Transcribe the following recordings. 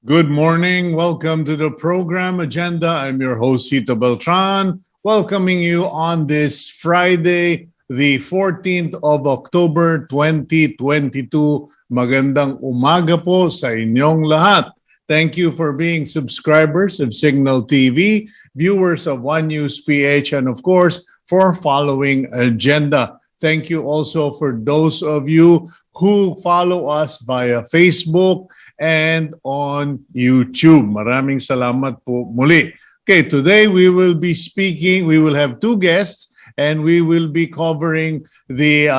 Good morning. Welcome to the program agenda. I'm your host, Cito Beltran, welcoming you on this Friday, the 14th of October, 2022. Magandang umaga po sa inyong lahat. Thank you for being subscribers of Cignal TV, viewers of One News PH, and of course, for following agenda. Thank you also for those of you who follow us via Facebook and on YouTube. Maraming salamat po muli. Okay, today we will have two guests and we will be covering the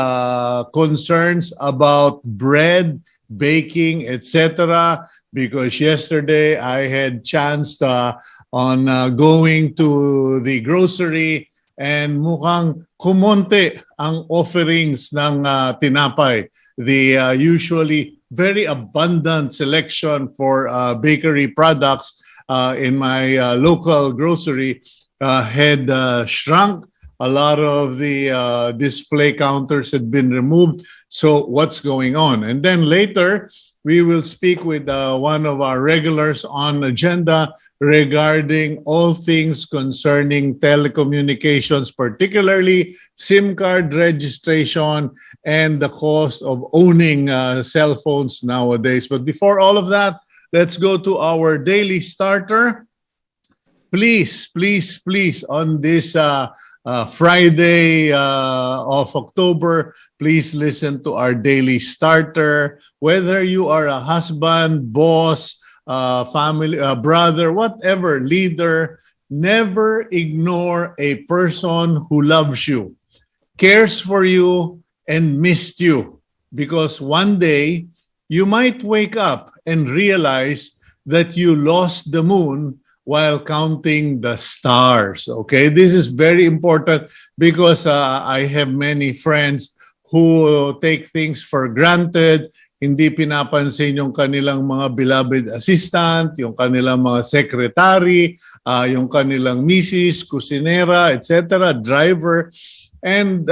concerns about bread, baking, etc. Because yesterday I had chance on going to the grocery and mukhang kumonte ang offerings ng tinapay. The usually very abundant selection for bakery products in my local grocery had shrunk. A lot of the display counters had been removed. So what's going on? And then later, we will speak with one of our regulars on agenda regarding all things concerning telecommunications, particularly SIM card registration and the cost of owning cell phones nowadays. But before all of that, let's go to our daily starter. Please, on this Friday of October, please listen to our daily starter. Whether you are a husband, boss, family, brother, whatever, leader, never ignore a person who loves you, cares for you, and missed you. Because one day, you might wake up and realize that you lost the moon while counting the stars. Okay, this is very important because I have many friends who take things for granted. Hindi pinapansin yung kanilang mga beloved assistant, yung kanilang mga secretary, yung kanilang misis, kusinera, etc., driver. And,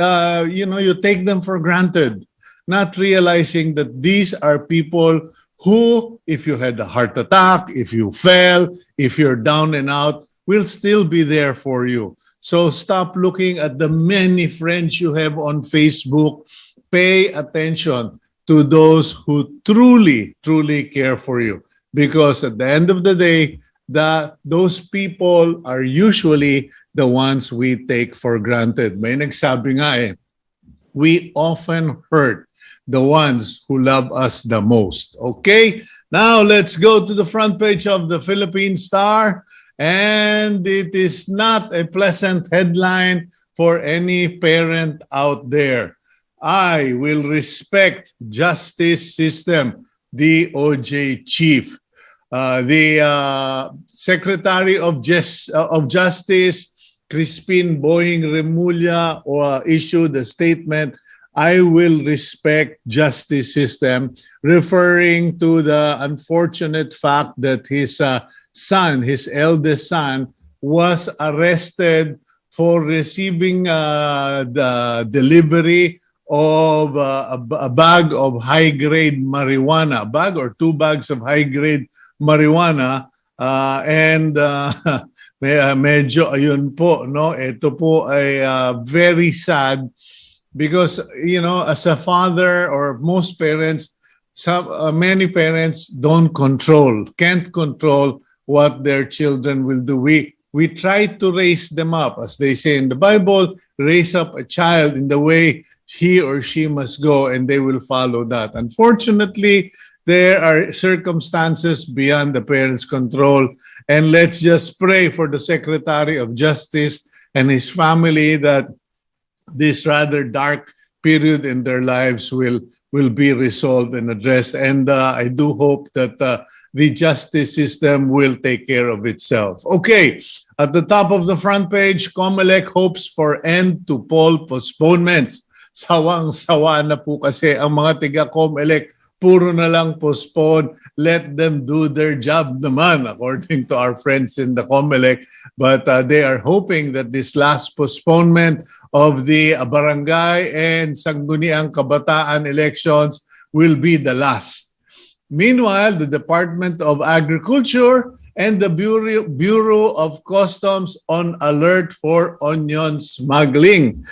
you take them for granted, not realizing that these are people who, if you had a heart attack, if you fell, if you're down and out, will still be there for you. So stop looking at the many friends you have on Facebook. Pay attention to those who truly care for you. Because at the end of the day, those people are usually the ones we take for granted. May nagsabi nga we often hurt the ones who love us the most. Okay, now let's go to the front page of the Philippine Star. And it is not a pleasant headline for any parent out there. I will respect justice system, DOJ chief. The Secretary of Justice, Crispin Boying Remulla, issued a statement, I will respect justice system, referring to the unfortunate fact that his son, his eldest son, was arrested for receiving the delivery of a bag of high-grade marijuana, a bag or 2 bags of high-grade marijuana, and medyo ayun po, no? Ito po ay very sad. Because, as a father or most parents, many parents can't control what their children will do. We try to raise them up, as they say in the Bible, raise up a child in the way he or she must go, and they will follow that. Unfortunately, there are circumstances beyond the parents' control, and let's just pray for the Secretary of Justice and his family that this rather dark period in their lives will be resolved and addressed. And I do hope that the justice system will take care of itself. Okay, at the top of the front page, COMELEC hopes for end to poll postponements. Sawang-sawa na po kasi ang mga tiga-COMELEC, puro na lang postpone. Let them do their job naman, according to our friends in the COMELEC. But they are hoping that this last postponement of the barangay and Sangguniang Kabataan elections will be the last. Meanwhile, the Department of Agriculture and the Bureau of Customs on alert for onion smuggling.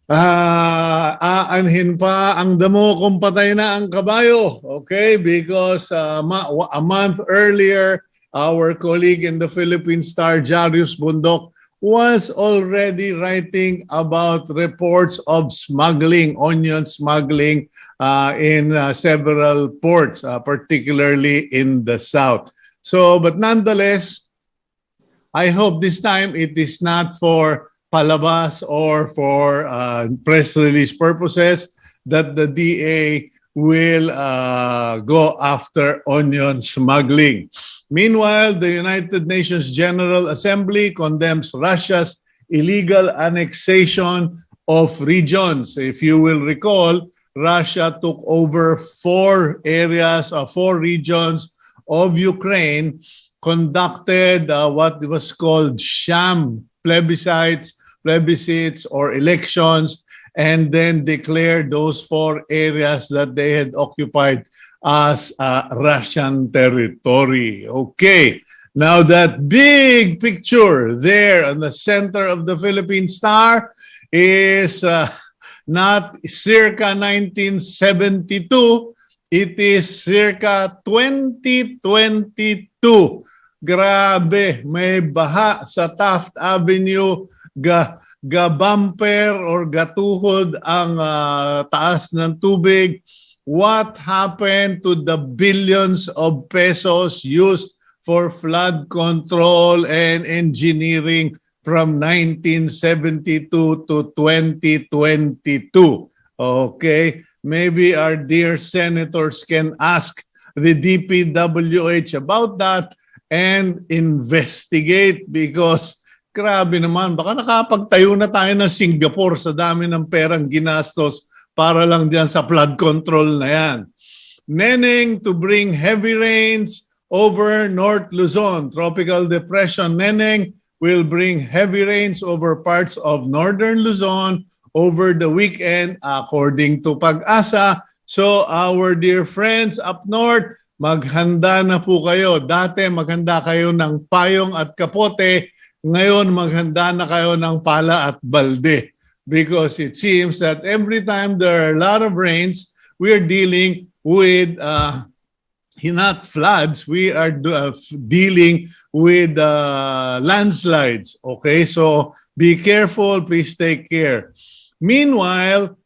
Aanhin pa ang damo kung patay na ang kabayo. Okay? Because a month earlier, our colleague in the Philippine Star, Jarius Bundok, was already writing about reports of smuggling, onion smuggling in several ports, particularly in the south. So, but nonetheless, I hope this time it is not for palabas or for press release purposes that the DA will go after onion smuggling. Meanwhile, the United Nations General Assembly condemns Russia's illegal annexation of regions. If you will recall, Russia took over four regions of Ukraine, conducted what was called sham plebiscites or elections, and then declared those four areas that they had occupied as Russian territory. Okay, now that big picture there on the center of the Philippine Star is not circa 1972, it is circa 2022. Grabe, may baha sa Taft Avenue, ga-bumper or gatuhod ang taas ng tubig. What happened to the billions of pesos used for flood control and engineering from 1972 to 2022? Okay, maybe our dear senators can ask the DPWH about that and investigate, because grabe naman, baka nakapagtayo na tayo ng Singapore sa dami ng perang ginastos para lang diyan sa flood control na yan. Neneng to bring heavy rains over North Luzon. Tropical Depression Neneng will bring heavy rains over parts of Northern Luzon over the weekend, according to Pag-asa. So our dear friends up north, maghanda na po kayo. Dati maghanda kayo ng payong at kapote. Ngayon maghanda na kayo ng pala at balde. Because it seems that every time there are a lot of rains, we are dealing with not floods, we are dealing with landslides. Okay, so be careful, please take care. Meanwhile,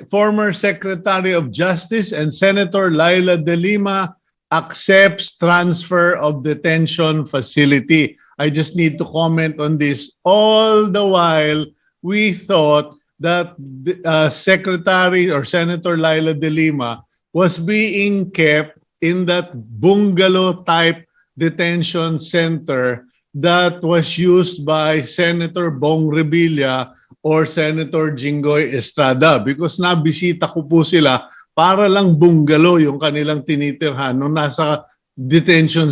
former Secretary of Justice and Senator Laila De Lima accepts transfer of detention facility. I just need to comment on this. All the while, we thought that Secretary or Senator Laila De Lima was being kept in that bungalow-type detention center that was used by Senator Bong Revilla or Senator Jinggoy Estrada, because nabisita ko po sila para lang bungalow yung kanilang tinitirhan nung nasa detention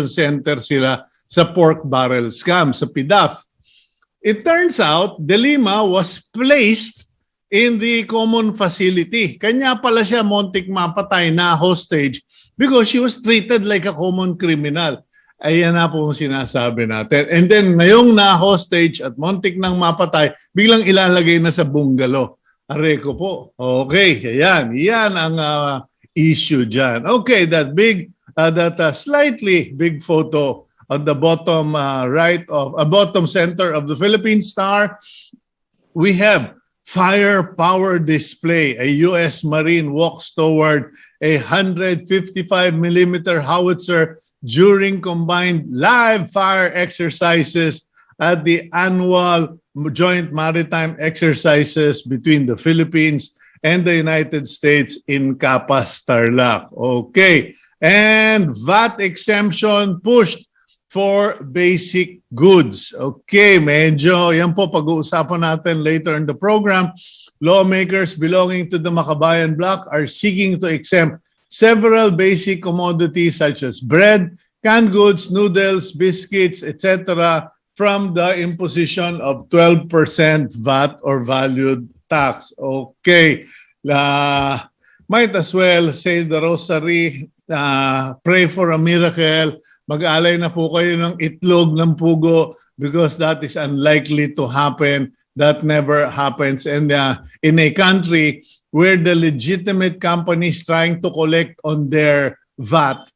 center sila sa pork barrel scam, sa PDAF. It turns out, De Lima was placed in the common facility. Kanya pala siya montik mapatay na hostage because she was treated like a common criminal. Ayan na po ang sinasabi natin. And then ngayong na-hostage at montik nang mapatay, biglang ilalagay na sa bungalow. Areko po. Okay, ayan. Yan ang issue dyan. Okay, that slightly big photo on the bottom bottom center of the Philippine Star, we have firepower display. A U.S. Marine walks toward a 155mm howitzer during combined live fire exercises at the annual joint maritime exercises between the Philippines and the United States in Capas, Tarlac. Okay. And VAT exemption pushed for basic goods. Okay, medyo yan po pag-uusapan natin later in the program. Lawmakers belonging to the Makabayan Bloc are seeking to exempt several basic commodities such as bread, canned goods, noodles, biscuits, etc. from the imposition of 12% VAT or valued tax. Okay. might as well say the rosary, pray for a miracle, mag-alay na po kayo ng itlog ng pugo because that is unlikely to happen. That never happens. And in a country where the legitimate companies trying to collect on their VAT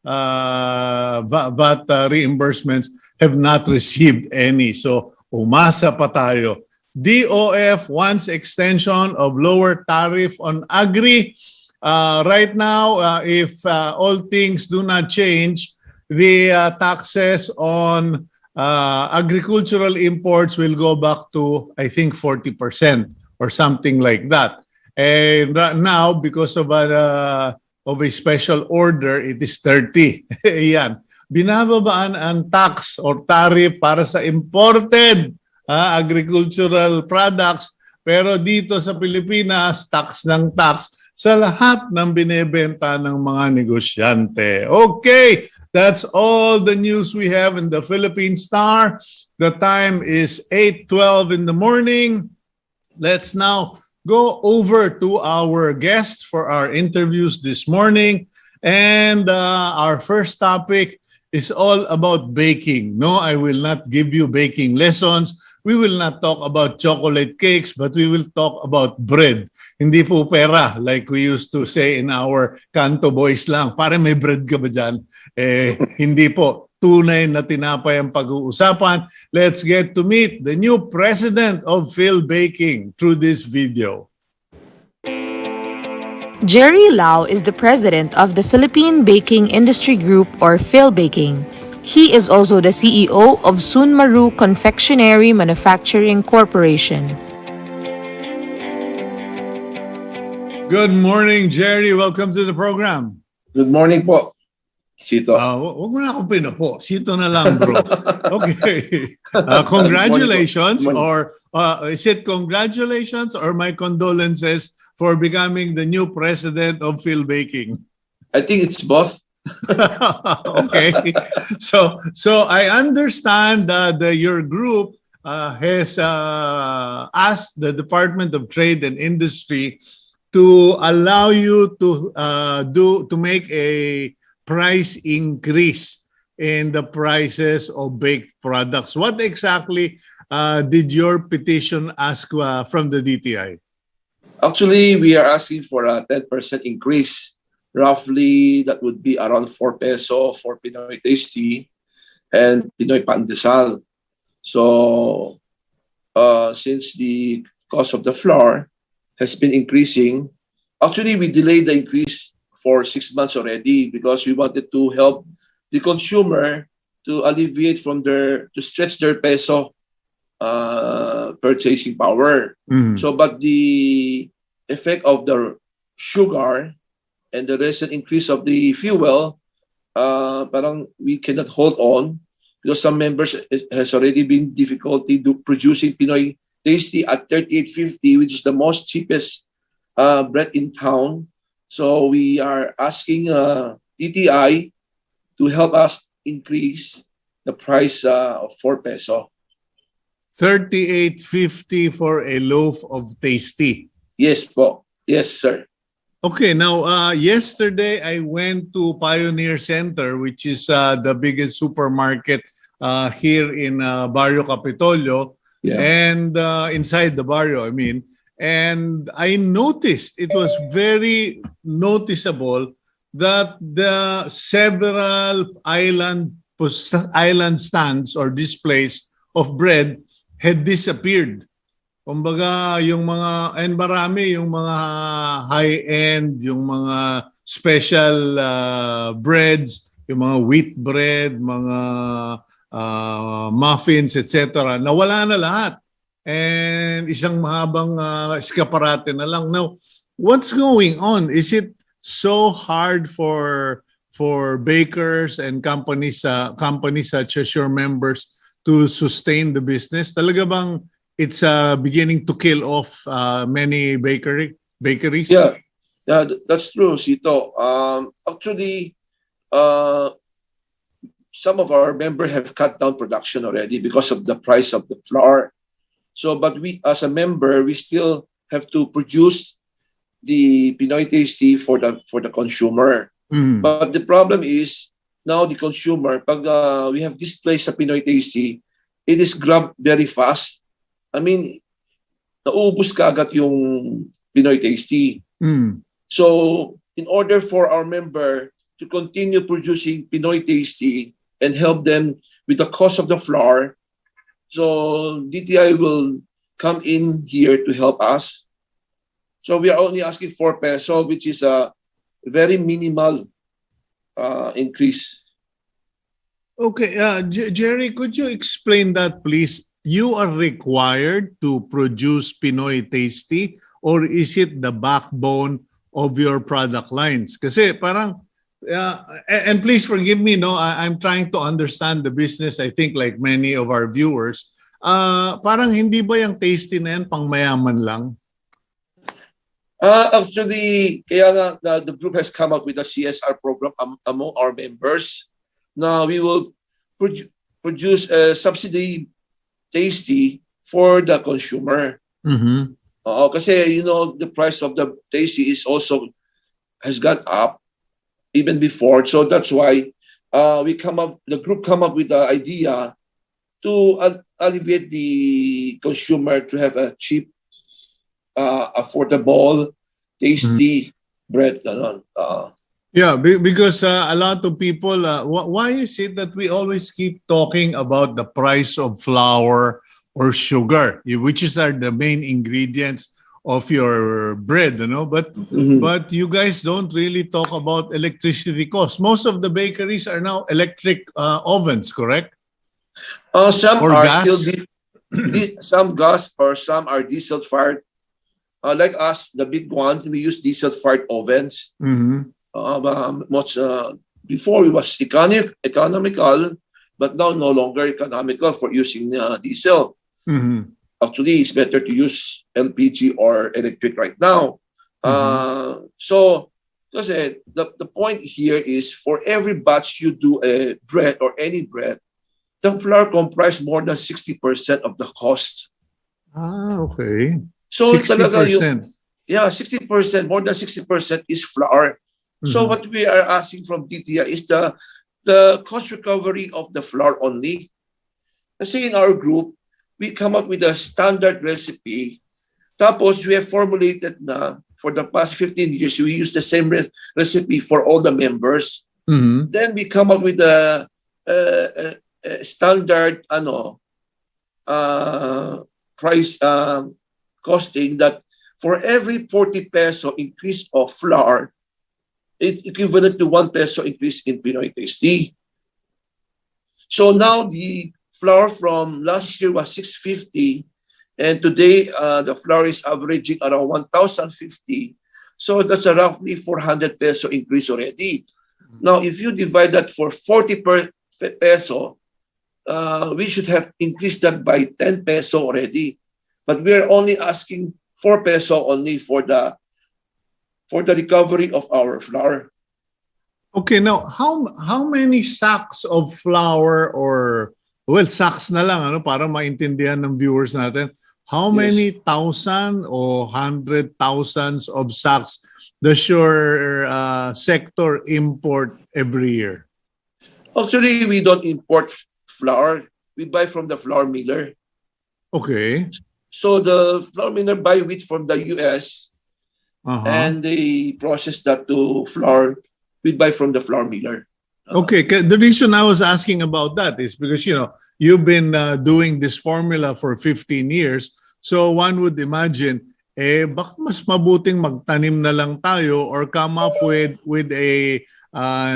reimbursements have not received any. So umasa pa tayo. DOF wants extension of lower tariff on agri. Right now, if all things do not change, the taxes on agricultural imports will go back to, I think, 40% or something like that. And right now, because of a special order, it is 30. Yan. Binababaan ang tax or tariff para sa imported agricultural products. Pero dito sa Pilipinas, tax ng tax sa lahat ng binebenta ng mga negosyante. Okay, that's all the news we have in the Philippine Star. The time is 8:12 in the morning. Let's now go over to our guests for our interviews this morning. And our first topic is all about baking. No, I will not give you baking lessons. We will not talk about chocolate cakes, but we will talk about bread. Hindi po pera, like we used to say in our Kanto Boys lang. Pare, may bread ka ba dyan? Hindi po. Tunay na tinapay ang pag-uusapan. Let's get to meet the new president of PhilBaking through this video. Jerry Lao is the president of the Philippine Baking Industry Group, or PhilBaking. He is also the CEO of Sunmaru Confectionery Manufacturing Corporation. Good morning, Jerry. Welcome to the program. Good morning po, Cito. Huwag mo na akong pinapo. Cito na lang, bro. Okay. Congratulations, or is it congratulations or my condolences for becoming the new president of PhilBaking? I think it's both. Okay. So I understand that your group has asked the Department of Trade and Industry to allow you to make a price increase in the prices of baked products. What exactly did your petition ask from the DTI? Actually, we are asking for a 10% increase. Roughly, that would be around 4 peso for Pinoy Tasty and Pinoy Pandesal. So, since the cost of the flour has been increasing, actually, we delayed the increase for 6 months already because we wanted to help the consumer to alleviate to stretch their peso purchasing power. So, but the effect of the sugar and the recent increase of the fuel, parang we cannot hold on because some members has already been difficulty producing Pinoy Tasty at 38.50, which is the most cheapest bread in town. So we are asking TTI to help us increase the price of 4 peso. 38.50 for a loaf of Tasty. Yes po. Yes, sir. Okay, now yesterday I went to Pioneer Center, which is the biggest supermarket here in Barrio Capitolio, and inside the barrio, I mean. And I noticed, it was very noticeable that the several island stands or displays of bread had disappeared. Kumbaga, yung mga, and marami, yung mga high-end, yung mga special breads, yung mga wheat bread, mga muffins, etc. Nawala na lahat. And isang mahabang eskaparate na lang. Now, what's going on? Is it so hard for bakers and companies such as your members to sustain the business? Talaga bang it's beginning to kill off many bakeries? Yeah, that's true, Cito. Actually, some of our members have cut down production already because of the price of the flour. So, but we, as a member, we still have to produce the Pinoy Tasty for the consumer. But the problem is now the consumer, pag we have displaced sa Pinoy Tasty, it is grabbed very fast. I mean, naubos kagad yung Pinoy Tasty. So, in order for our member to continue producing Pinoy Tasty and help them with the cost of the flour, so DTI will come in here to help us. So we are only asking 4 peso, which is a very minimal increase. Okay, Jerry, could you explain that, please? You are required to produce Pinoy Tasty, or is it the backbone of your product lines? Kasi parang, and please forgive me, no, I'm trying to understand the business, I think like many of our viewers. Parang hindi ba yung tasty na yan pang mayaman lang? Actually, kaya nga the group has come up with a CSR program among our members. Now we will produce a subsidy tasty for the consumer. Kasi the price of the tasty is also has gone up even before. So that's why the group come up with the idea to alleviate the consumer to have a cheap, affordable, tasty bread. Yeah, because a lot of people, why is it that we always keep talking about the price of flour or sugar, which are the main ingredients of your bread, but you guys don't really talk about electricity costs. Most of the bakeries are now electric ovens, correct? Some or are gas? still some gas, or some are diesel fired. Like us, the big ones, we use diesel fired ovens. Before it was economical, but now no longer economical for using diesel. Actually, it's better to use LPG or electric right now. So, kasi the point here is for every batch you do a bread or any bread, the flour comprises more than 60% of the cost. Okay. So 60%. 60%, more than 60% is flour. So what we are asking from DTI is the cost recovery of the flour only. Kasi in our group, we come up with a standard recipe. Tapos we have formulated na for the past 15 years, we use the same recipe for all the members. Then we come up with a standard price costing that for every 40 peso increase of flour, it's equivalent to 1 peso increase in Pinoy Tasty. So now the flour from last year was 650, and today the flour is averaging around 1,050. So that's a roughly 400 peso increase already. Now, if you divide that for 40 peso, we should have increased that by 10 peso already. But we are only asking 4 peso only for the recovery of our flour. Okay, now how many sacks of flour, or sacks na lang para maintindihan ng viewers natin, how many thousand or hundred thousands of sacks does your sector import every year? Actually, we don't import flour. We buy from the flour miller. Okay. So the flour miller buy wheat from the US, and they process that to flour. We buy from the flour miller. Okay, the reason I was asking about that is because you've been doing this formula for 15 years. So one would imagine, baka mas mabuting magtanim na lang tayo or come up with a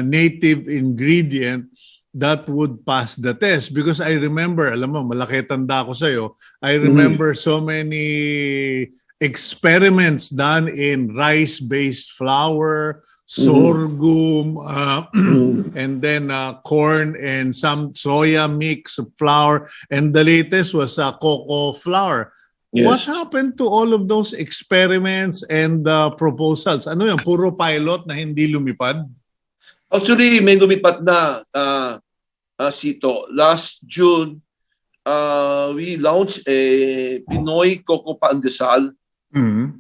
native ingredient that would pass the test. Because I remember, alam mo, malaki tanda ko sa'yo, I remember so many experiments done in rice-based flour, sorghum, and then corn and some soya mix flour, and the latest was cocoa flour. Yes. What happened to all of those experiments and proposals? Ano yan, puro pilot na hindi lumipad? Actually, may lumipad na, Cito. Last June, we launched a Pinoy Cocoa Pandesal.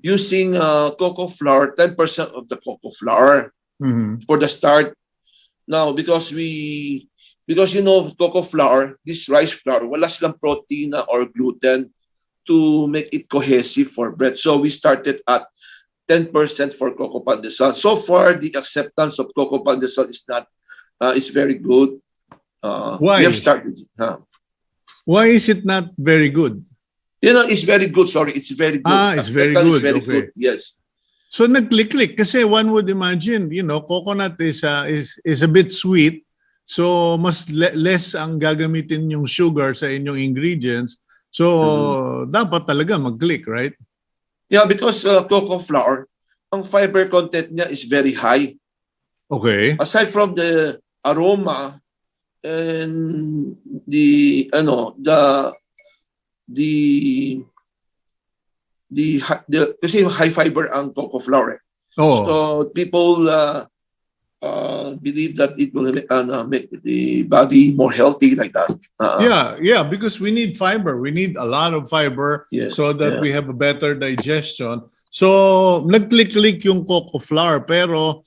using cocoa flour, 10% of the cocoa flour for the start. Now, because cocoa flour, this rice flour, wala silang protein or gluten to make it cohesive for bread. So we started at 10% for cocoa pandesal. So far, the acceptance of cocoa pandesal is very good. Why? We have started. Why is it not very good? It's very good. Sorry, it's very good. It's very good. Is very okay. good. Yes. So nag-click-click kasi one would imagine, coconut is a bit sweet. So mas less ang gagamitin yung sugar sa inyong ingredients. So dapat talaga mag-click, right? Yeah, because cocoa flour, ang fiber content niya is very high. Okay. Aside from the aroma and kasi high fiber ang cocoa flour. So people believe that it will make the body more healthy like that. Yeah, because we need fiber. We need a lot of fiber so that we have a better digestion. So nag-click-click yung cocoa flour, pero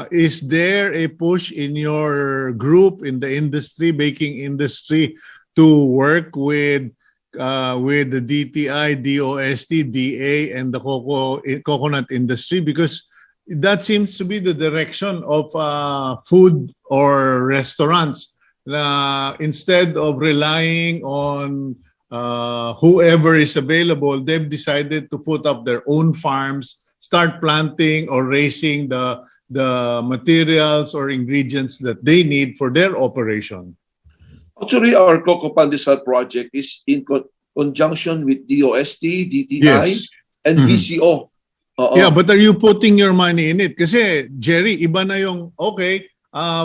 is there a push in your group, in the industry, baking industry, to work with the DTI, DOST, DA, and the coconut industry? Because that seems to be the direction of food or restaurants. Instead of relying on whoever is available, they've decided to put up their own farms, start planting or raising the materials or ingredients that they need for their operation. Actually, our cocoa pandesal project is in conjunction with DOST, DTI, and VCO. Yeah, but are you putting your money in it? Kasi, Jerry, iba na yung,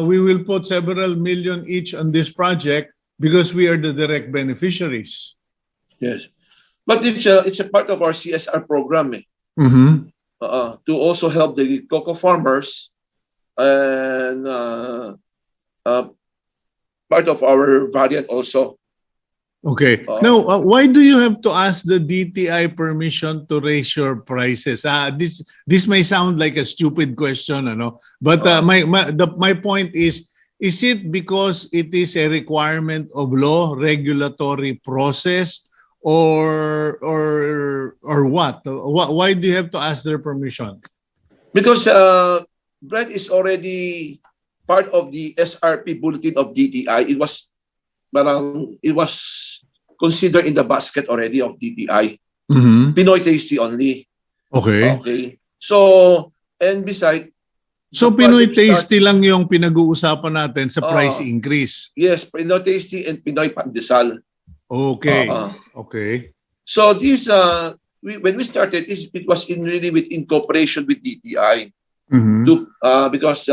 we will put several million each on this project because we are the direct beneficiaries. Yes. But it's a part of our CSR program to also help the cocoa farmers and part of our variant also. Okay. Now, why do you have to ask the DTI permission to raise your prices? This may sound like a stupid question, but my point is it because it is a requirement of law, regulatory process, or what? Why do you have to ask their permission? Because bread is already part of the SRP bulletin of DTI. It was considered in the basket already of DTI. Pinoy tasty only. Okay. So, and besides, so Pinoy tasty lang yung pinag-uusapan natin sa price increase. Yes, Pinoy tasty and Pinoy pandesal. Okay. Okay. So this when we started, it was really in cooperation with DTI. Because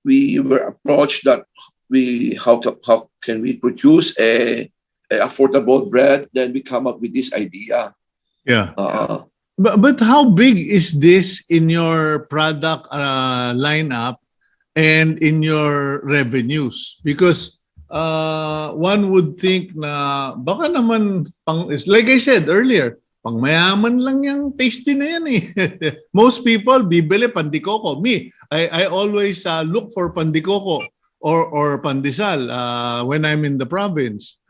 we were approached that how can we produce a affordable bread? Then we come up with this idea. Yeah. But how big is this in your product lineup and in your revenues? Because one would think na baka naman like I said earlier, pangmayaman lang yung tasty na yan eh. Most people bibili pandikoko. Me, I always look for pandikoko or pandesal when I'm in the province.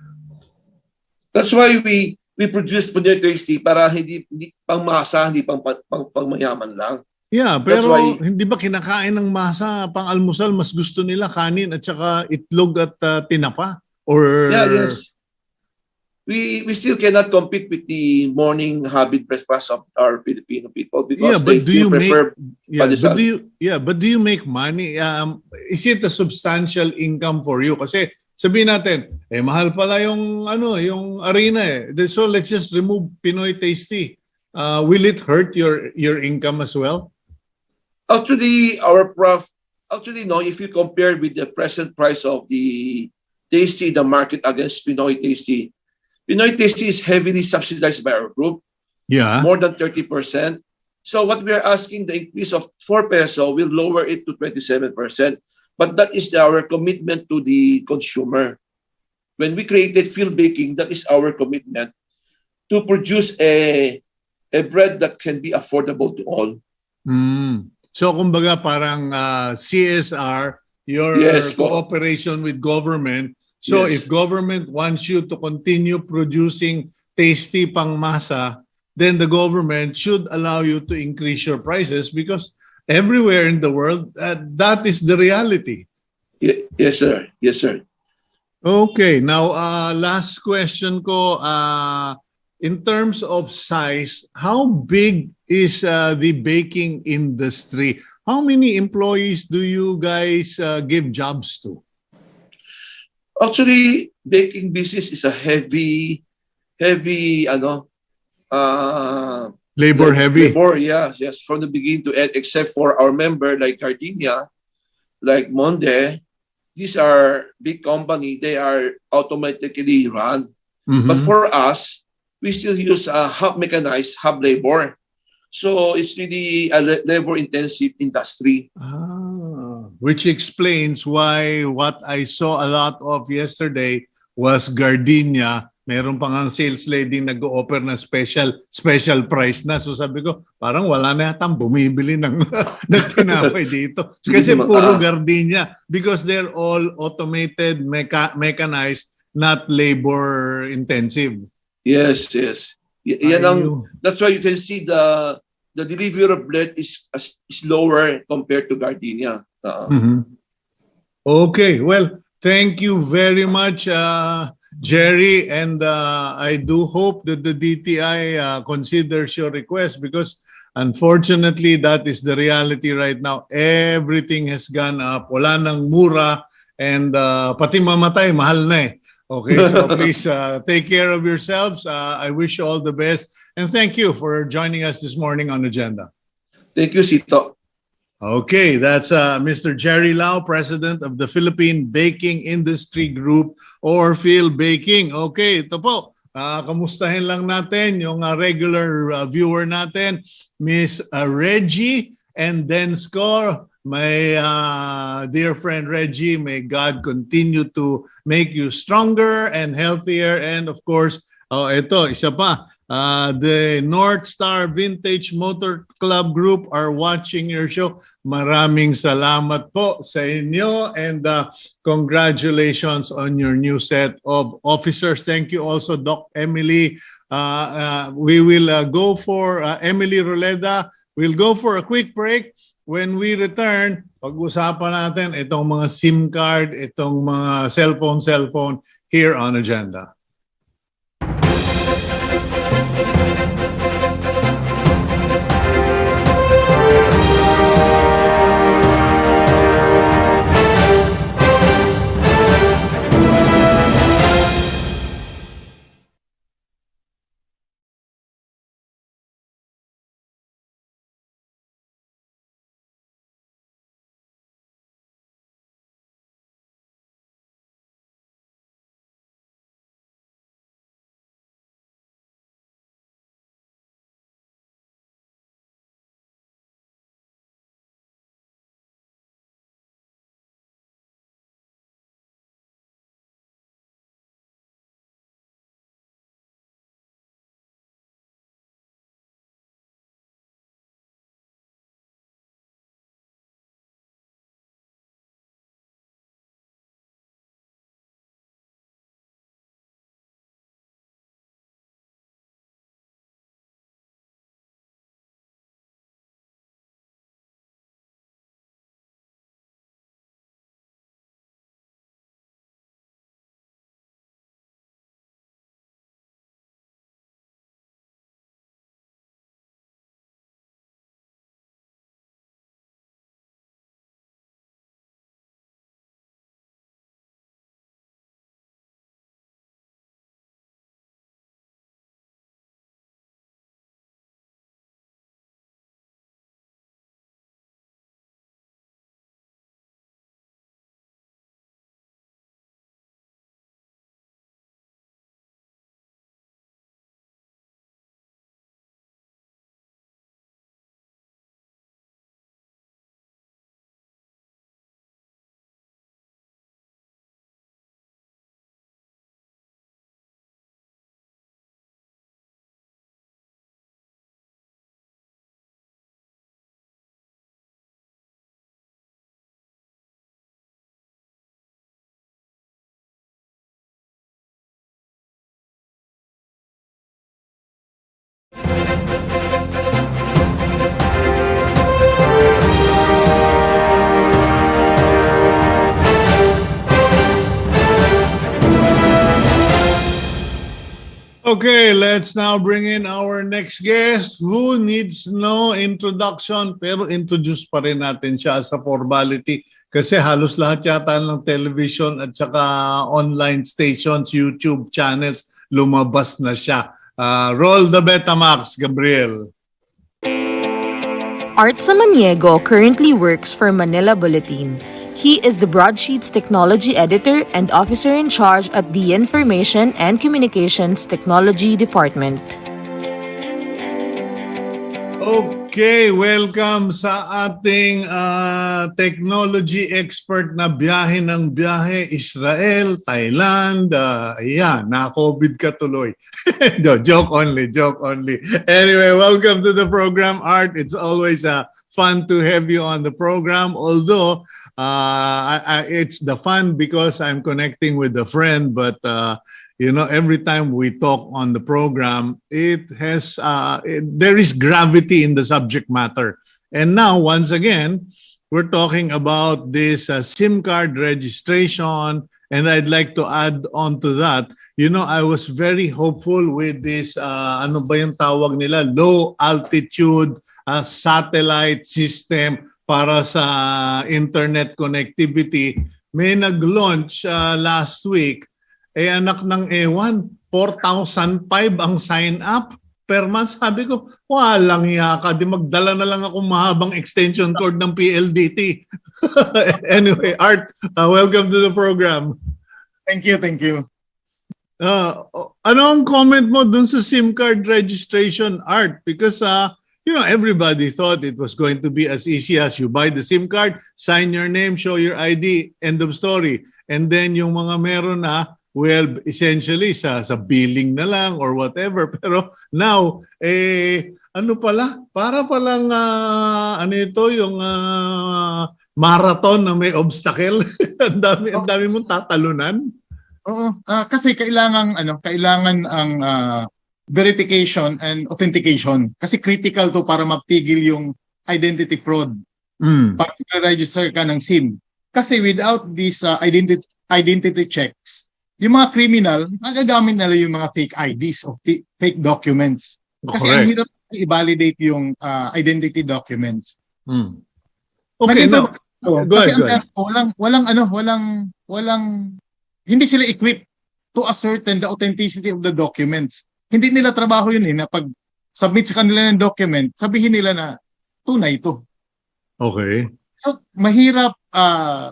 That's why we produce Pinoy tasty para hindi pangmasa, hindi pangmayaman lang. Yeah, pero hindi ba kinakain ng masa pang almusal, mas gusto nila kanin at saka itlog at tinapa? Or yes. We still cannot compete with the morning habit breakfast of our Filipino people because they still prefer pandesal. But do you make money? Is it a substantial income for you? Kasi sabihin natin, mahal pala yung arena eh. So let's just remove Pinoy tasty. Will it hurt your income as well? Actually, no, if you compare with the present price of the tasty in the market against Pinoy tasty is heavily subsidized by our group. Yeah. More than 30%. So what we are asking, the increase of 4 peso will lower it to 27%. But that is our commitment to the consumer. When we created PhilBaking, that is our commitment to produce a bread that can be affordable to all. So kumbaga parang CSR, your Yes, po. cooperation with government. So Yes. if government wants you to continue producing tasty pangmasa, then the government should allow you to increase your prices because everywhere in the world, that is the reality. Yes, sir. Yes, sir. Okay, now last question ko, in terms of size, how big is the baking industry? How many employees do you guys give jobs to? Actually, baking business is a heavy, Labor heavy. labor, yes, from the beginning to end, except for our member like Gardenia, like Monde. These are big company. They are automatically run. But for us, we still use half mechanized, half labor. So it's really a labor-intensive industry. Which explains why what I saw a lot of yesterday was Gardenia. Meron pang ang sales lady nag-o-offer na special price na. So sabi ko, parang wala na yatang bumibili ng, ng tinapay dito. Kasi puro Gardenia because they're all automated, mechanized, not labor intensive. Yes. That's why you can see the delivery of bread is lower compared to Gardenia. Okay, well, thank you very much, Jerry, and I do hope that the DTI considers your request because unfortunately that is the reality right now. Everything has gone up. Wala nang mura and pati mamatay, mahal na eh. Okay, so please take care of yourselves. I wish you all the best and thank you for joining us this morning on Agenda. Thank you, Cito. Okay, that's Mr. Jerry Lao, President of the Philippine Baking Industry Group or PhilBaking. Okay, ito po. Kamustahin lang natin yung regular viewer natin, Miss Reggie and then score. My dear friend Reggie, may God continue to make you stronger and healthier. And of course, ito, isa pa. The North Star Vintage Motor Club Group are watching your show. Maraming salamat po sa inyo and congratulations on your new set of officers. Thank you also, Doc Emily. We will go for Emily Roleda. We'll go for a quick break. When we return, pag-usapan natin itong mga SIM card, itong mga cellphone here on Agenda. Okay, let's now bring in our next guest who needs no introduction, pero introduce pa rin natin siya sa formality kasi halos lahat yata ng television at saka online stations, YouTube channels, lumabas na siya. Roll the Betamax, Gabriel. Art Samaniego currently works for Manila Bulletin. He is the Broadsheets Technology Editor and Officer in Charge at the Information and Communications Technology Department. Okay, welcome sa ating technology expert na biyahe ng biyahe, Israel, Thailand. Ayan, na-COVID ka tuloy. No, joke only, joke only. Anyway, welcome to the program, Art. It's always fun to have you on the program, although it's the fun because I'm connecting with a friend, but every time we talk on the program, it has there is gravity in the subject matter. And now, once again, we're talking about this SIM card registration, and I'd like to add on to that. I was very hopeful with this, ano ba yung tawag nila? Low altitude satellite system para sa internet connectivity. May nag-launch last week. Anak ng ewan, 4,500 ang sign up per month. Sabi ko, walang yaka. Di magdala na lang akong mahabang extension cord ng PLDT. Anyway, Art, welcome to the program. Thank you, thank you. Ano ang comment mo dun sa SIM card registration, Art? Because everybody thought it was going to be as easy as you buy the SIM card, sign your name, show your ID, end of story. And then yung mga meron na, well, essentially sa billing na lang or whatever. Pero now, ano pala? Para palang, yung marathon na may obstacle. Ang dami mong tatalunan. Oo, kasi kailangan ang verification and authentication kasi critical to para mapigil yung identity fraud. Para register ka ng SIM. Kasi without these identity checks, yung mga criminal, nagagamit nila yung mga fake IDs o fake documents. Kasi ang hirap i-validate yung identity documents. Okay, no. Go ahead. Hindi sila equipped to ascertain the authenticity of the documents. Hindi nila trabaho yun na pag submit sa kanila ng document, sabihin nila na tunay ito. Okay. So mahirap,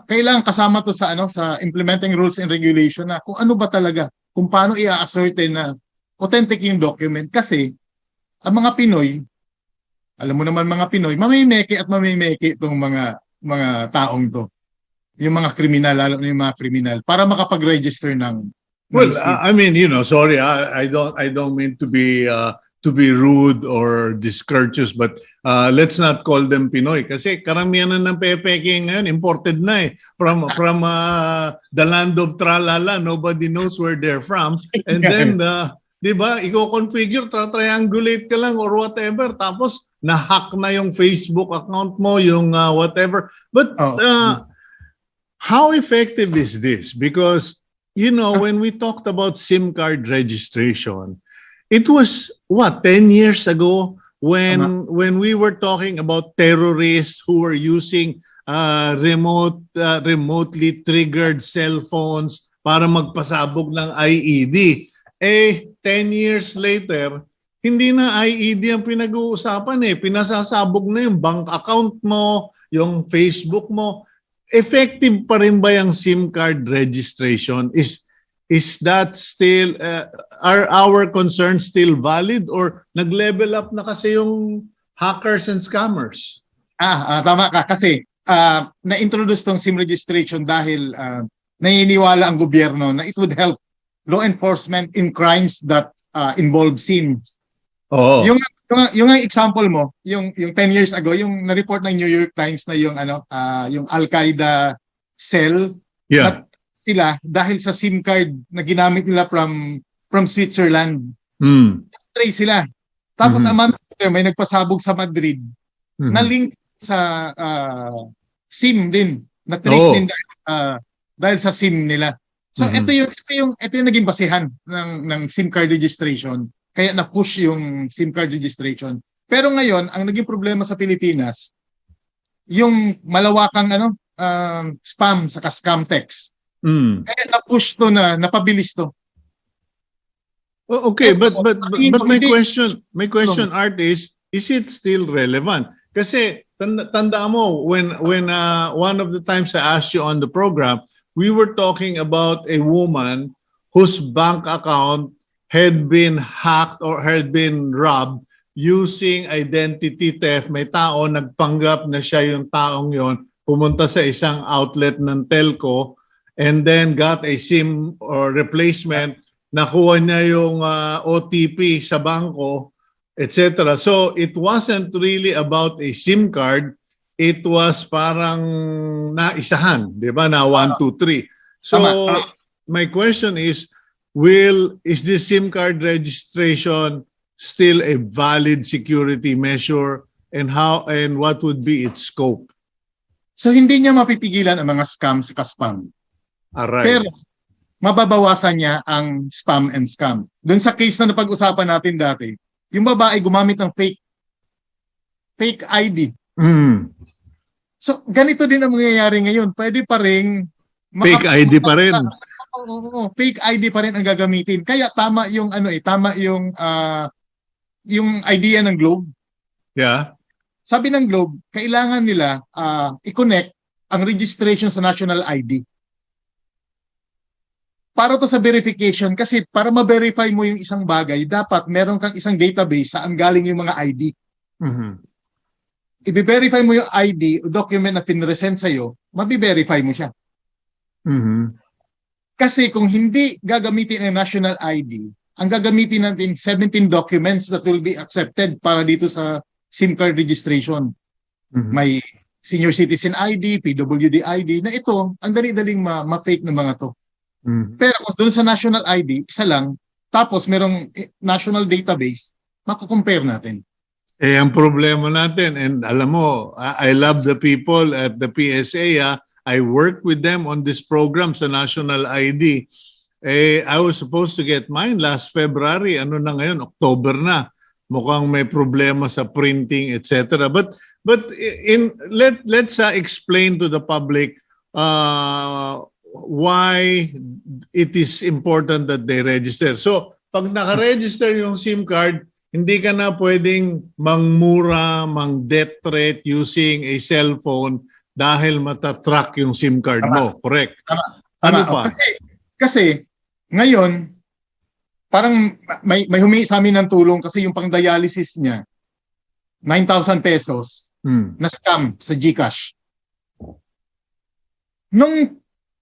kailangan kasama to sa implementing rules and regulation na kung ano ba talaga, kung paano i-ascertain na authentic yung document. Kasi ang mga Pinoy, alam mo naman mga Pinoy, mamimeke itong mga taong to. Yung mga kriminal, lalo na yung mga kriminal, para makapag-register ng well, I mean, sorry, I don't mean to be rude or discourteous, but let's not call them Pinoy kasi karamihan na ng pepeking ngayon imported na from the land of tralala. Nobody knows where they're from, and then di ba, i-configure, triangulate ka lang or whatever, tapos na-hack na yung Facebook account mo, yung whatever. But how effective is this? Because when we talked about SIM card registration, it was 10 years ago when we were talking about terrorists who were using remotely triggered cell phones para magpasabog ng IED. 10 years later, hindi na IED ang pinag-uusapan pinasasabog na yung bank account mo, yung Facebook mo. Effective pa rin ba yung SIM card registration? Is that still, are our concerns still valid or nag-level up na kasi yung hackers and scammers? Tama ka. Kasi na-introduce tong SIM registration dahil naniniwala ang gobyerno na it would help law enforcement in crimes that involve SIMs. Oh. Yung example mo, yung 10 years ago, yung na-report ng New York Times na yung Al-Qaeda cell, sila dahil sa SIM card na ginamit nila from Switzerland. Trace sila. Tapos a month later, may nagpasabog sa Madrid na link sa SIM din. Na trace din dahil sa SIM nila. So ito yung naging basehan ng SIM card registration. Kaya na-push yung SIM card registration. Pero ngayon, ang naging problema sa Pilipinas, yung malawakang spam saka scam text. Kaya na-push to napabilis to. Okay, but my question, Art, is it still relevant? Kasi tandaan mo, when one of the times I asked you on the program, we were talking about a woman whose bank account had been hacked or had been robbed using identity theft. May tao nagpanggap na siya yung taong yon, pumunta sa isang outlet ng telco and then got a SIM or replacement, nakuha niya yung OTP sa bangko, etc. So it wasn't really about a SIM card. It was parang naisahan, di ba? Na 1, 2, 3. So my question is this SIM card registration still a valid security measure, and what would be its scope? So hindi niya mapipigilan ang mga scam sa spam. Alright. Pero mababawasan niya ang spam and scam. Doon sa case na napag-usapan natin dati, yung babae gumamit ng fake ID. So, ganito din ang mangyayari ngayon. Pwede pa rin fake ID pa rin. Oo, fake ID pa rin ang gagamitin. Kaya tama yung yung idea ng Globe. Yeah. Sabi ng Globe, kailangan nila i-connect ang registration sa national ID. Para to sa verification, kasi para ma-verify mo yung isang bagay, dapat meron kang isang database saan galing yung mga ID. I-verify mo yung ID o document na pinresent sa'yo, mabi-verify mo siya. Kasi kung hindi gagamitin ang national ID, ang gagamitin natin 17 documents that will be accepted para dito sa SIM card registration. May senior citizen ID, PWD ID, na ito, ang dali-daling ma-fake ng mga to. Pero kung doon sa national ID, isa lang, tapos merong national database, makakompare natin. Ang problema natin, and alam mo, I love the people at the PSA. I work with them on this program sa national ID. I was supposed to get mine last February. Ano na ngayon? October na. Mukhang may problema sa printing, etc. But let's explain to the public why it is important that they register. So, pag naka-register yung SIM card, hindi ka na pwedeng mangmura, mang-death threat using a cellphone dahil matatrack yung SIM card mo. Correct? Ano pa? Kasi ngayon, parang may humingi sa amin ng tulong kasi yung pang-dialysis niya, 9,000 pesos na scam sa GCash. Nung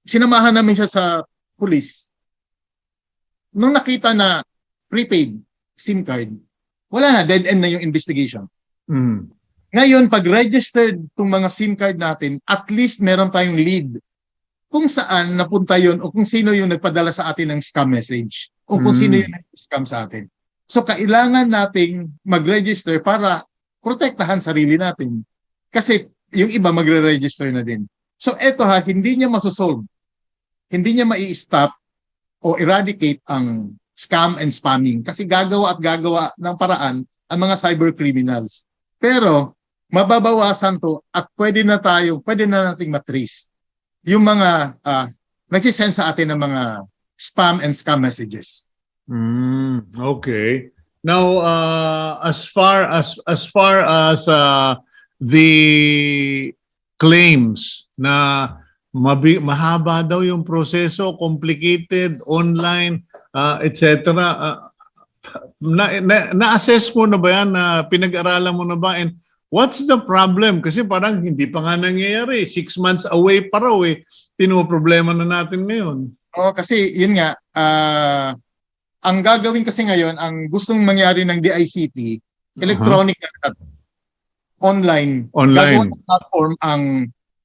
sinamahan namin siya sa police, nung nakita na prepaid SIM card, wala na, dead end na yung investigation. Ngayon, pag registered itong mga SIM card natin, at least meron tayong lead kung saan napunta yun o kung sino yung nagpadala sa atin ng scam message o kung sino yung nag-scam sa atin. So, kailangan nating mag-register para protektahan sarili natin. Kasi yung iba magre-register na din. So, eto hindi niya masosolve. Hindi niya mai-stop o eradicate ang scam and spamming kasi gagawa ng paraan ang mga cyber criminals. Pero mababawasan to at pwede na nating matrace yung mga nagsisend sa atin ng mga spam and scam messages. Okay. Now, as far as the claims na mahaba daw yung proseso, complicated, online, etc. Na-assess mo na ba yan? Pinag-aralan mo na ba? And what's the problem? Kasi parang hindi pa nga nangyayari. 6 months away pa raw eh. Pinoproblema na natin ngayon. Kasi yun nga, ang gagawin kasi ngayon, ang gustong mangyari ng DICT, electronic at online. Gagawin ng platform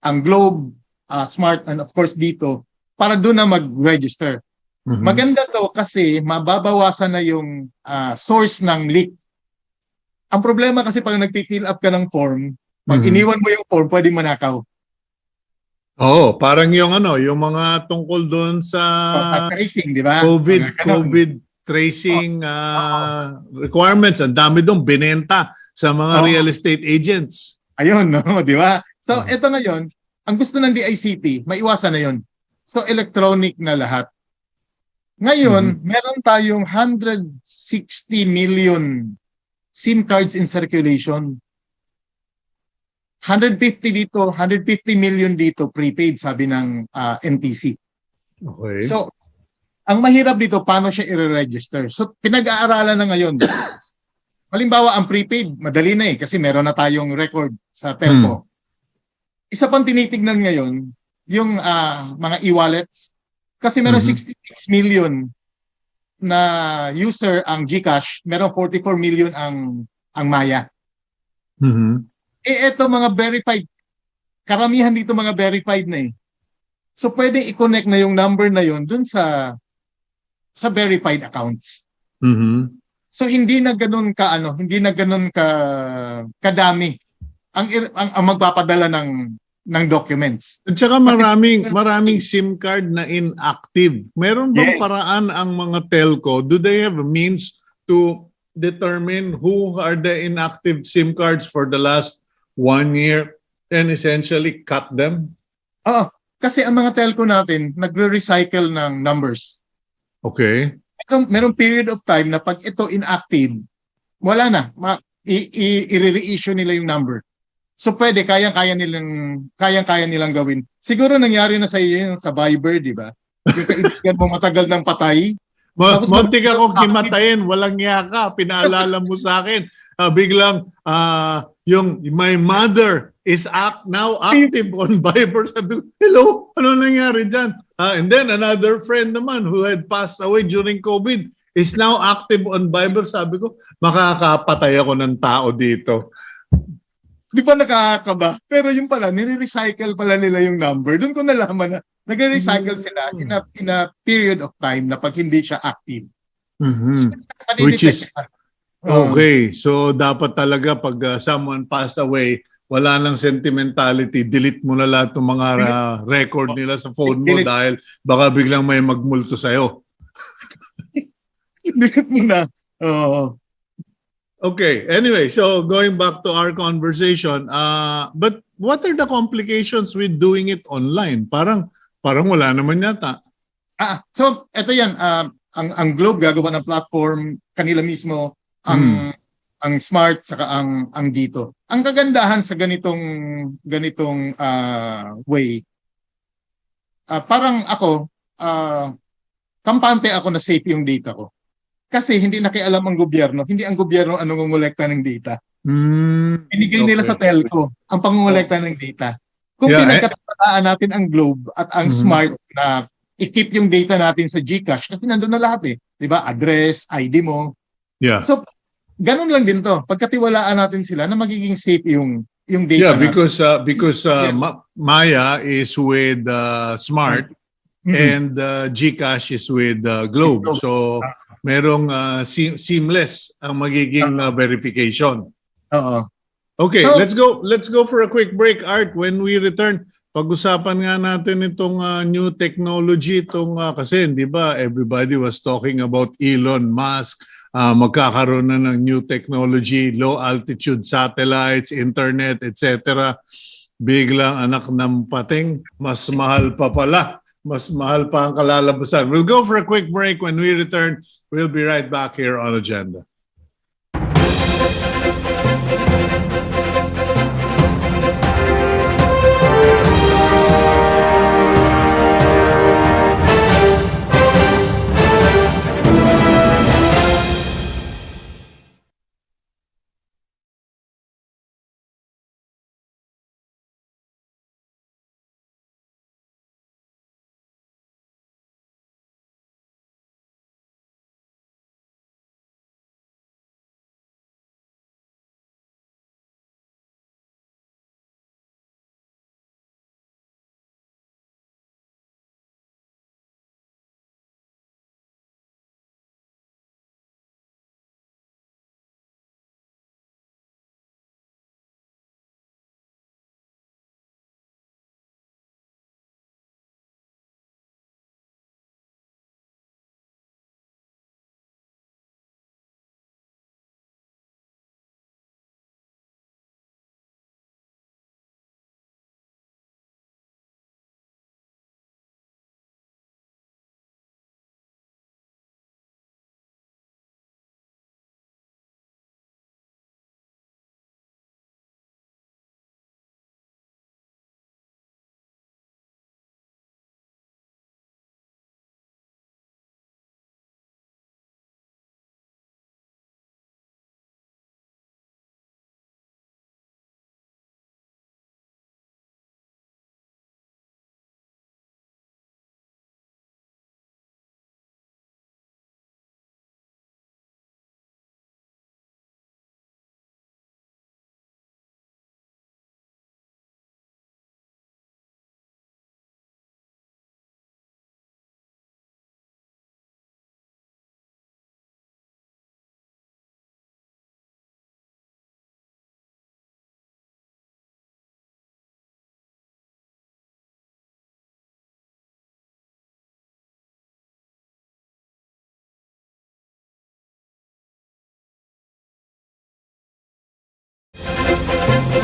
ang Globe, Smart, and of course dito, para doon na mag-register. Maganda to kasi mababawasan na yung source ng leak. Ang problema kasi pag nagpi-fill up ka ng form, pag iniwan mo yung form, pwedeng manakaw. Oh, parang yung yung mga tungkol doon sa Tracing, di ba? Mga ganon. COVID tracing requirements. Ang dami doon binenta sa mga Oo. real estate agents. Ayun, no, di ba? So, Oh. ito na yon. Ang gusto ng DICT, maiwasan na yon. So, electronic na lahat. Ngayon, meron tayong 160 million SIM cards in circulation. 150 dito, 150 million dito prepaid, sabi ng NTC. Okay. So, ang mahirap dito, paano siya i-register? So, pinag-aaralan na ngayon. Halimbawa, ang prepaid, madali na kasi meron na tayong record sa telco. Isa pang tinitignan ngayon, yung mga e-wallets. Kasi meron 66 million na user ang GCash, meron 44 million ang Maya. Eto mga verified. Karamihan dito mga verified na So pwede i-connect na yung number na yon dun sa verified accounts. So hindi na ganoon ka kadami ang magpapadala ng documents. At saka maraming SIM card na inactive. Meron bang paraan ang mga telco? Do they have a means to determine who are the inactive SIM cards for the last 1 year and essentially cut them? Kasi ang mga telco natin nagre-recycle ng numbers. Okay. Merong period of time na pag ito inactive, wala na. I-reissue nila yung number. So pwede, kayang-kaya nilang gawin. Siguro nangyari na sa iyo yung sa Viber, di ba? Yung kaibigan mo matagal ng patay. Muntik ako kimatayin, walang yaka. Pinaalala mo sa akin. Biglang, yung my mother is now active on Viber. Sabi ko, hello, ano nangyari dyan? And then another friend naman who had passed away during COVID is now active on Viber. Sabi ko, makakapatay ako ng tao dito. Di pa nakakaba? Pero yung pala, nire-recycle pala nila yung number. Doon ko nalaman na nagre-recycle sila in a period of time na pag hindi siya active. So, which is, okay. So, dapat talaga pag someone passed away, wala nang sentimentality, delete mo na lahat ng mga record nila sa phone mo dahil baka biglang may magmulto sa'yo. Delete mo na. Okay. Anyway, so going back to our conversation, but what are the complications with doing it online? Parang wala naman yata. So ito yan, ang Globe gagawa ng platform, kanila mismo ang Smart saka ang dito. Ang kagandahan sa ganitong way, parang ako kampante ako na safe yung data ko. Kasi hindi nakialam ang gobyerno. Hindi ang gobyerno ang nangongolekta ng data. Binigay nila sa telco ang pangongolekta ng data. Kung pinagkatataan natin ang Globe at ang Smart na i-keep yung data natin sa GCash, kasi nandun na lahat Di ba? Address, ID mo. Yeah. So, ganun lang din to. Pagkatiwalaan natin sila na magiging safe yung data natin. Because Maya is with Smart and GCash is with Globe. So, merong seamless ang magiging verification. Okay, so, let's go for a quick break, Art. When we return, pag-usapan nga natin itong new technology, kasi di ba everybody was talking about Elon Musk, magkakaroon na ng new technology, low altitude satellites, internet, etc. Biglang anak ng pating, mas mahal pa pala. Mas mahal pa ang kalalabasan. We'll go for a quick break. When we return, we'll be right back here on Agenda. Okay,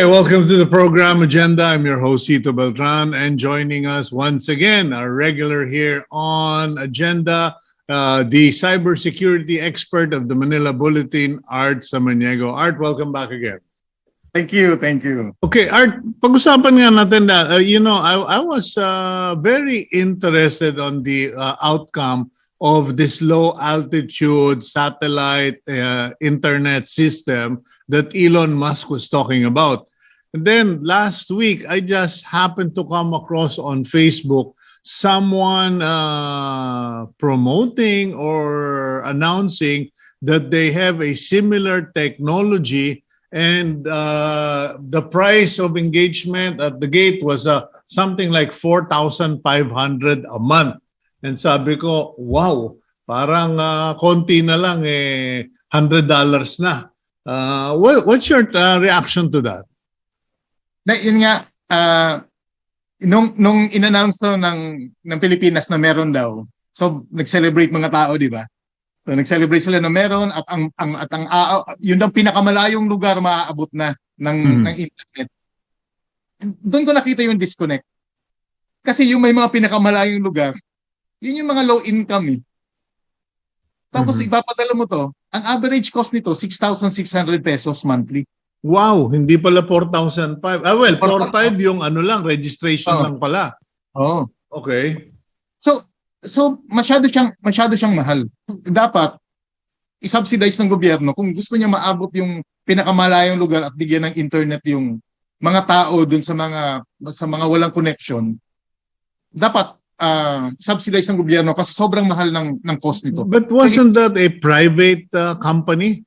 welcome to the program agenda. I'm your host, Cito Beltran, and joining us once again, our regular here on agenda, the cybersecurity expert of the Manila Bulletin, Art Samaniego. Art, welcome back again. Thank you, thank you. Okay, Art, pag-usapan nga natin na, I was very interested on the outcome of this low-altitude satellite internet system that Elon Musk was talking about. And then last week, I just happened to come across on Facebook someone promoting or announcing that they have a similar technology, and the price of engagement at the gate was something like 4,500 a month. And sabi ko, wow, parang konti na lang, $100 na. What's your reaction to that? Yun nga, nung in-announce to ng Pilipinas na meron daw, so nag-celebrate mga tao, di ba? So nag-celebrate sila na meron at yun ang pinakamalayong lugar maaabot na ng internet. Doon ko nakita yung disconnect. Kasi yung may mga pinakamalayong lugar, yun yung mga low income eh. Tapos ipapadala mo to, ang average cost nito 6,600 pesos monthly. Wow, hindi pala 4,500. Well, 4,500 yung registration lang pala. Oh. Okay. So masyado siyang mahal. Dapat i-subsidize ng gobyerno kung gusto niya maabot yung pinakamalayong lugar at bigyan ng internet yung mga tao dun sa mga walang connection. Dapat subsidize ng gobyerno kasi sobrang mahal ng cost nito. But wasn't that a private company?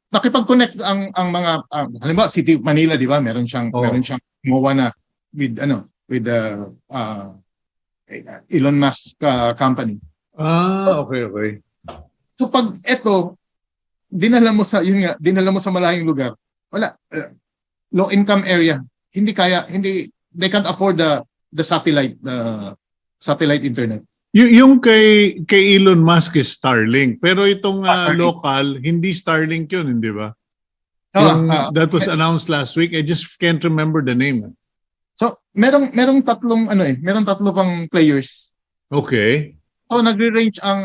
Nakipag-connect ang mga halimbawa City of Manila, di ba? Meron siyang gumawa na with Elon Musk company. Okay. So pag dinala mo sa malayong lugar, wala, low income area, they can't afford the satellite internet. Yung kay Elon Musk is Starlink, pero itong local, hindi Starlink yun, hindi ba? That was announced last week. I just can't remember the name. So, merong tatlong pang players. Okay. So, nagre-range ang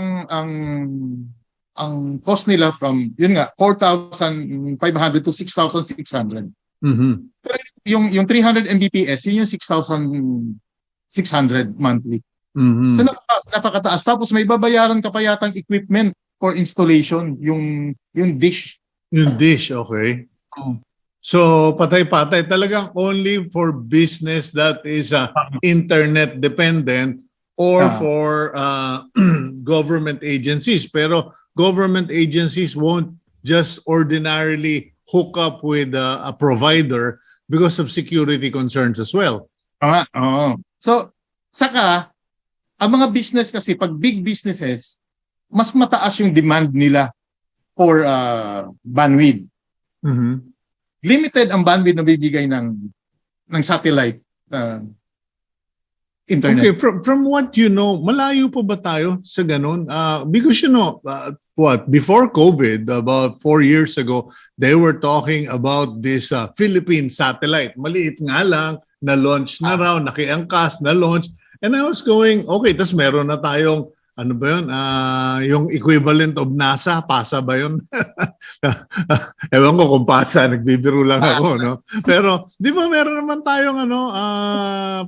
cost nila from 4,500 to 6,600. Pero yung 300 Mbps, yun yung 6,600 monthly. So napakataas. Tapos may babayaran ka pa yatang equipment for installation, yung dish. Yung dish, okay. So patay-patay. Talagang only for business that is internet dependent or for government agencies. Pero government agencies won't just ordinarily hook up with a provider because of security concerns as well. So, saka, ang mga business kasi, pag big businesses, mas mataas yung demand nila for bandwidth. Limited ang bandwidth na bibigay ng satellite internet. Okay, from what you know, malayo pa ba tayo sa ganun? Because before COVID, about 4 years ago, they were talking about this Philippine satellite. Maliit nga lang, na-launch na raw, nakiangkas, na-launch. And I was going, okay, tas meron na tayong, ano ba yun, yung equivalent of NASA, PASA ba yun? Ewan ko kung PASA, nagbibiro lang ako, no? Pero, di ba meron naman tayong,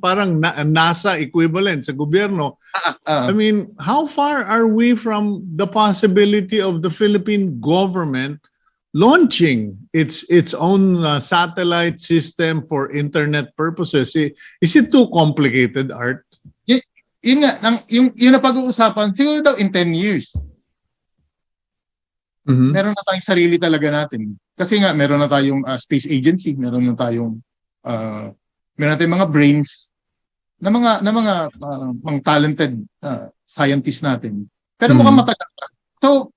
parang NASA equivalent sa gobyerno. I mean, how far are we from the possibility of the Philippine government launching its own satellite system for internet purposes? Is it too complicated, Art? Yes, yun nga, yung na pag-uusapan, siguro daw in 10 years. Meron na tayong sarili talaga natin. Kasi nga, meron na tayong space agency, meron na tayong mga brains na mga talented scientists natin. Pero mukhang matagal pa. So,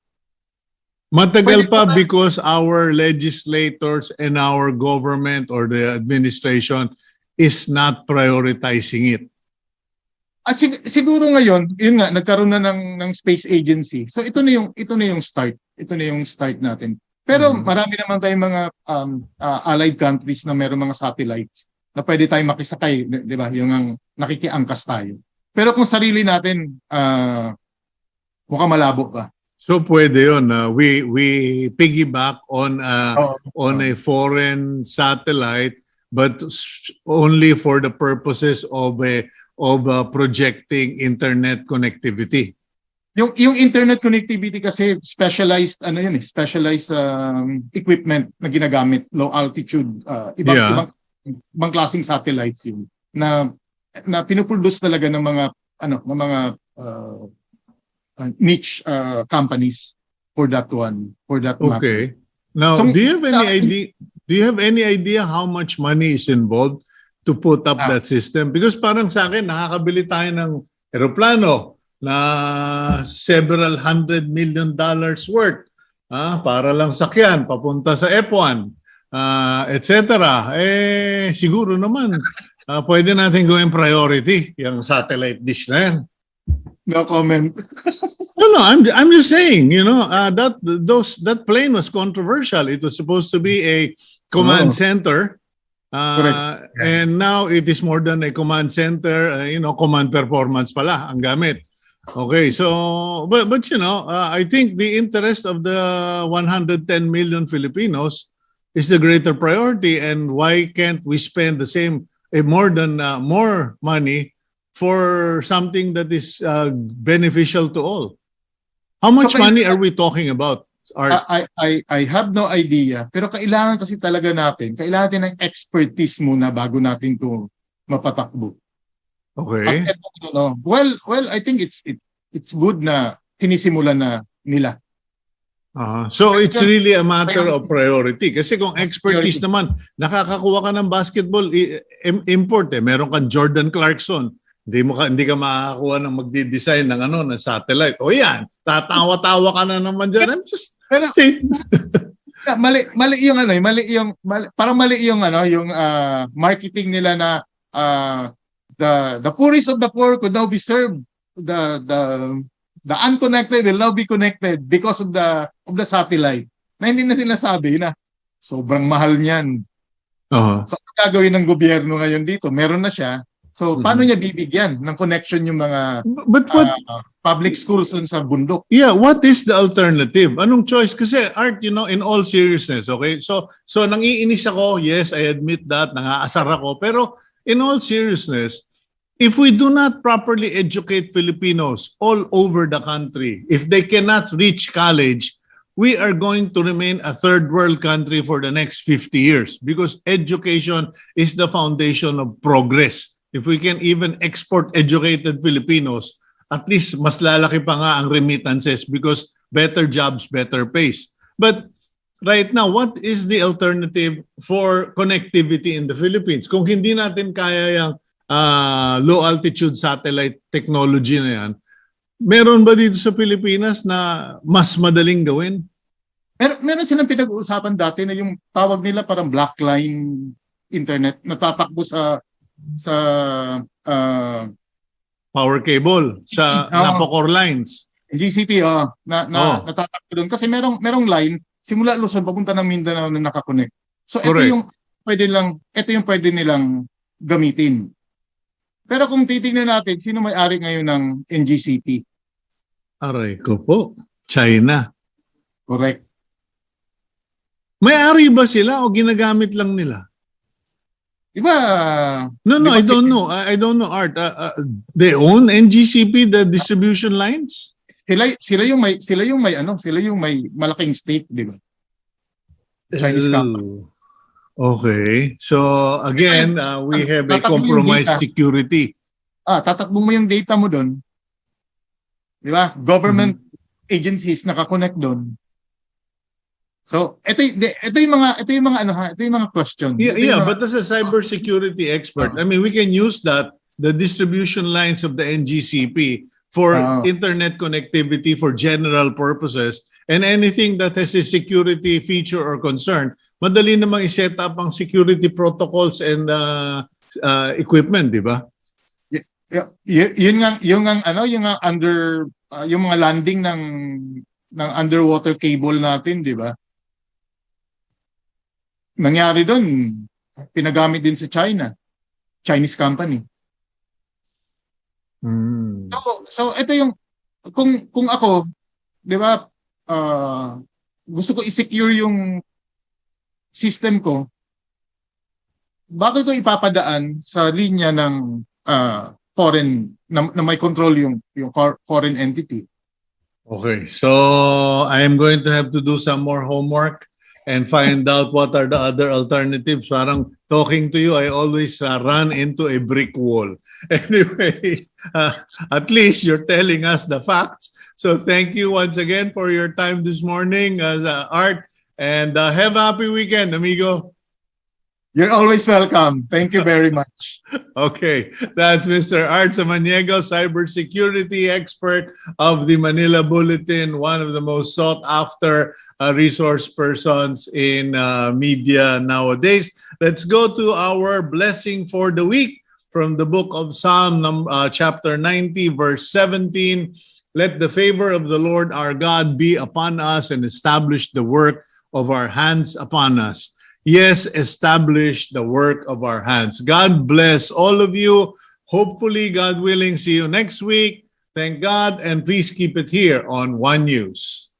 Matagal Pwede pa pa. because our legislators and our government or the administration is not prioritizing it. At siguro ngayon, yun nga, nagkaroon na ng space agency. So ito na yung start. Ito na yung start natin. Pero marami naman tayong mga allied countries na mayroong mga satellites na pwede tayong makisakay, di ba? Yung ang nakikiangkas tayo. Pero kung sarili natin, mukhang malabo pa. So pwede yun. We piggyback on a foreign satellite, but only for the purposes of projecting internet connectivity. Yung internet connectivity kasi specialized specialized equipment na ginagamit, low altitude, ibang klaseng satellites yun na pinuproduce talaga ng mga niche companies for that matter. Okay. Now, So, do you have any idea how much money is involved to put up that system? Because parang sa akin, nakakabili tayo ng eroplano na several $100 million worth para lang sakyan, papunta sa F1, etc. Siguro naman, pwede natin gawin priority yung satellite dish na yan. No comment. No, I'm just saying, that plane was controversial. It was supposed to be a command center. And now it is more than a command center, command performance pala ang gamit. Okay, so but I think the interest of the 110 million Filipinos is the greater priority, and why can't we spend the same more money for something that is beneficial to all? How much money are we talking about? I have no idea, pero kailangan kasi talaga natin ng expertise muna bago natin to mapatakbo. Okay. At well, I think it's good na sinisimulan na nila. So it's really a matter of priority. Kasi kung expertise naman, nakakakuha ka ng basketball import meron kang Jordan Clarkson. Hindi ka makakakuha ng magdi-design ng satellite. O yan, tatawa-tawa ka na naman diyan. I'm just mali yung marketing nila na the poorest of the poor could now be served. The unconnected will now be connected because of the satellite. Na hindi na sinasabi na sobrang mahal niyan. So gagawin ng gobyerno ngayon dito, meron na siya. So paano niya bibigyan ng connection yung mga public schools sa bundok? Yeah, what is the alternative? Anong choice? Kasi Art, in all seriousness, okay? So nangiinis ako, yes, I admit that, nangaasar ako, pero in all seriousness, if we do not properly educate Filipinos all over the country, if they cannot reach college, we are going to remain a third world country for the next 50 years because education is the foundation of progress. If we can even export educated Filipinos, at least mas lalaki pa nga ang remittances because better jobs, better pays. But right now, what is the alternative for connectivity in the Philippines? Kung hindi natin kaya yung low-altitude satellite technology na yan, meron ba dito sa Pilipinas na mas madaling gawin? Meron silang pinag-uusapan dati na yung tawag nila parang black line internet na tatakbo sa power cable sa Napocor lines. GCP natatakbo doon kasi merong line simula Luzon papunta ng Mindanao na nakakonect. So ito yung pwede nilang gamitin. Pero kung titingnan natin sino may-ari ngayon ng NGCP? Aray ko po, China. Correct. May-ari ba sila o ginagamit lang nila? Diba? No, I don't know. I don't know, Art. They own NGCP, the distribution lines? Sila yung may malaking stake, di ba? Chinese company. Okay. So again, we have a compromised security. Tatakbo mo yung data mo doon. Di ba? Government agencies nakakonect doon. So, ito yung mga question. Yeah, but as a cybersecurity expert, I mean, we can use the distribution lines of the NGCP for internet connectivity for general purposes, And anything that has a security feature or concern, madali namang i-set up ang security protocols and equipment, di ba? Yun nga under yung mga landing ng underwater cable natin, di ba? Nangyari doon, pinagamit din sa China, Chinese company. So ito yung kung ako, di ba, gusto ko i-secure yung system ko, bakit ko ipapadaan sa linya ng foreign na may control yung foreign entity? Okay, so I'm going to have to do some more homework and find out what are the other alternatives. Parang talking to you, I always run into a brick wall. Anyway, at least you're telling us the facts. So thank you once again for your time this morning, Art, and have a happy weekend, amigo. You're always welcome. Thank you very much. Okay, that's Mr. Art Samaniego, cybersecurity expert of the Manila Bulletin, one of the most sought-after resource persons in media nowadays. Let's go to our blessing for the week from the book of Psalm, chapter 90, verse 17. Let the favor of the Lord our God be upon us and establish the work of our hands upon us. Yes, establish the work of our hands. God bless all of you. Hopefully, God willing, see you next week. Thank God, and please keep it here on One News.